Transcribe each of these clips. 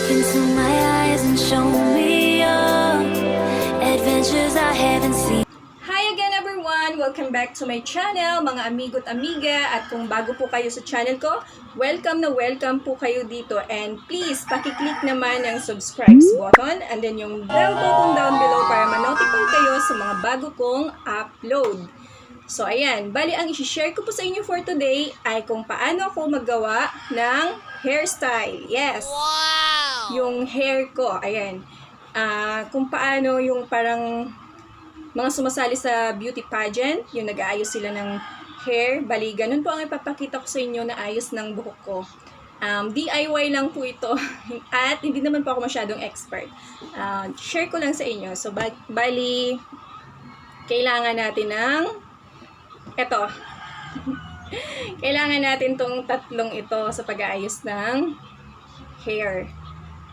into my eyes and show me your adventures I haven't seen. Hi again everyone! Welcome back to my channel, mga amigo at amiga. At kung bago po kayo sa channel ko, welcome po kayo dito. And please, pakiclick naman ang subscribe button and then yung bell button down below para ma-notify kayo sa mga bago kong upload. So ayan, bali ang i-share ko po sa inyo for today ay kung paano ako maggawa ng hairstyle. Yes! Wow! Yung hair ko, ayan. Kung paano yung parang mga sumasali sa beauty pageant, yung nag-aayos sila ng hair, bali, ganun po ang ipapakita ko sa inyo na ayos ng buhok ko. DIY lang po ito at hindi naman po ako masyadong expert. Share ko lang sa inyo. So, bali, kailangan natin ng eto. Kailangan natin tong tatlong ito sa pag-aayos ng hair.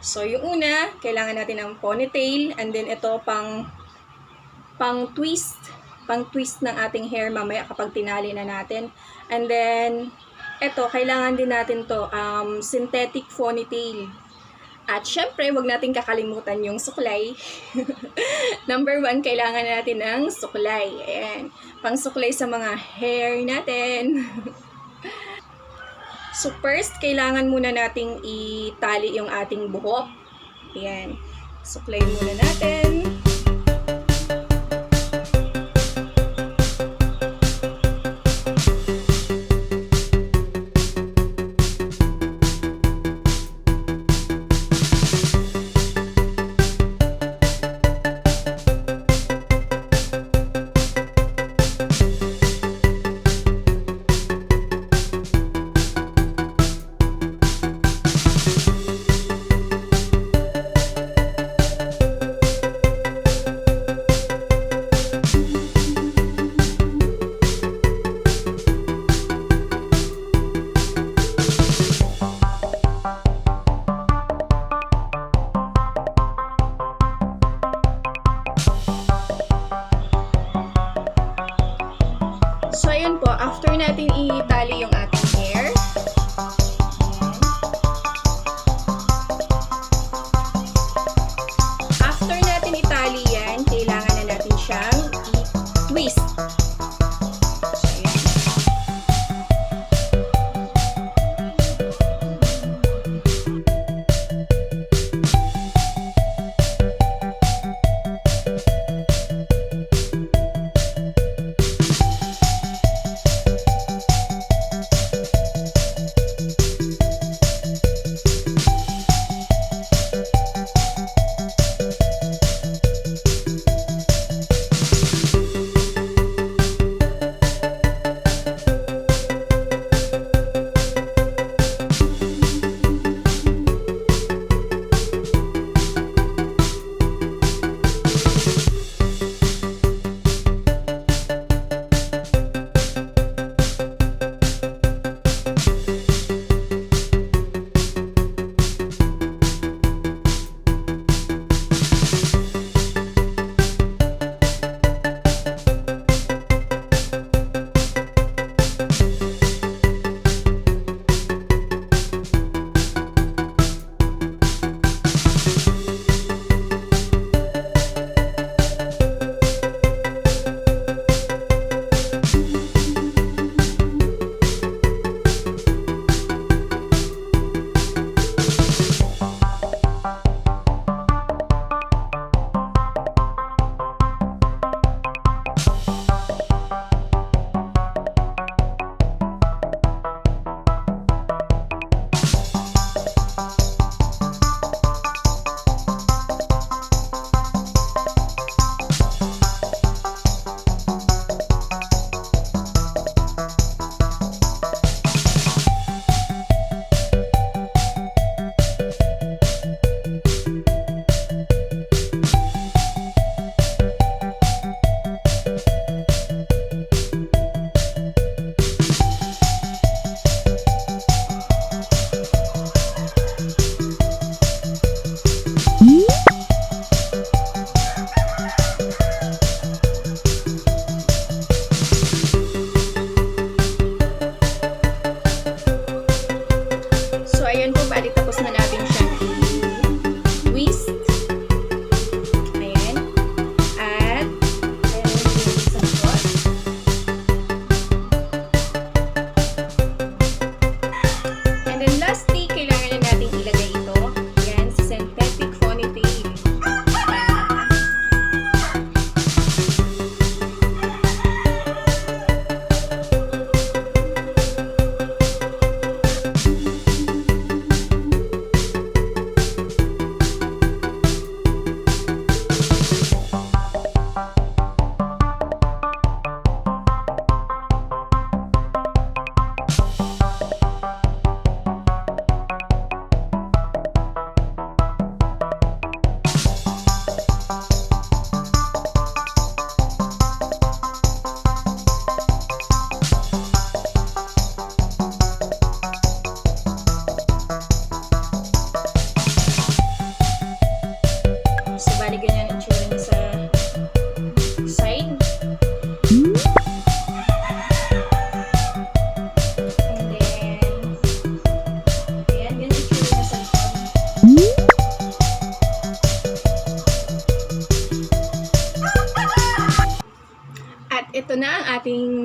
So, yung una, kailangan natin ng ponytail and then ito pang twist ng ating hair mamaya kapag tinali na natin. And then, eto, kailangan din natin to, synthetic ponytail. At syempre, wag natin kakalimutan yung suklay. Number 1, kailangan natin ng suklay. Ayan, pang suklay sa mga hair natin. So first, kailangan muna nating itali yung ating buhok. Ayan, suklay muna natin. So, ayun po, after natin itali yung ating hair, after natin itali yan, kailangan na natin siyang i-twist. So, ayan.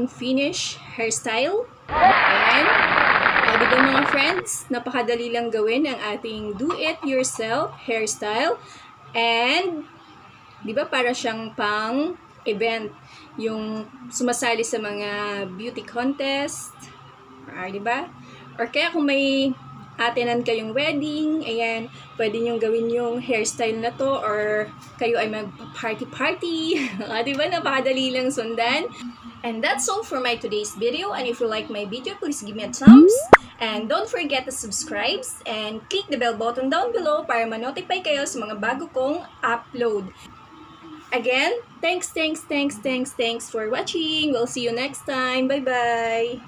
yung finish hairstyle. Ayan. Di ba mga friends, napakadali lang gawin ang ating do-it-yourself hairstyle. And, di ba para siyang pang event, yung sumasali sa mga beauty contest, di ba? Or kaya kung may atinan kayong wedding, ayan, pwede nyo gawin yung hairstyle na to, or kayo ay mag-party-party. Di ba? Napakadali lang sundan. And that's all for my today's video. And if you like my video, please give me a thumbs. And don't forget to subscribe and click the bell button down below para ma-notify kayo sa mga bago kong upload. Again, thanks for watching. We'll see you next time. Bye-bye!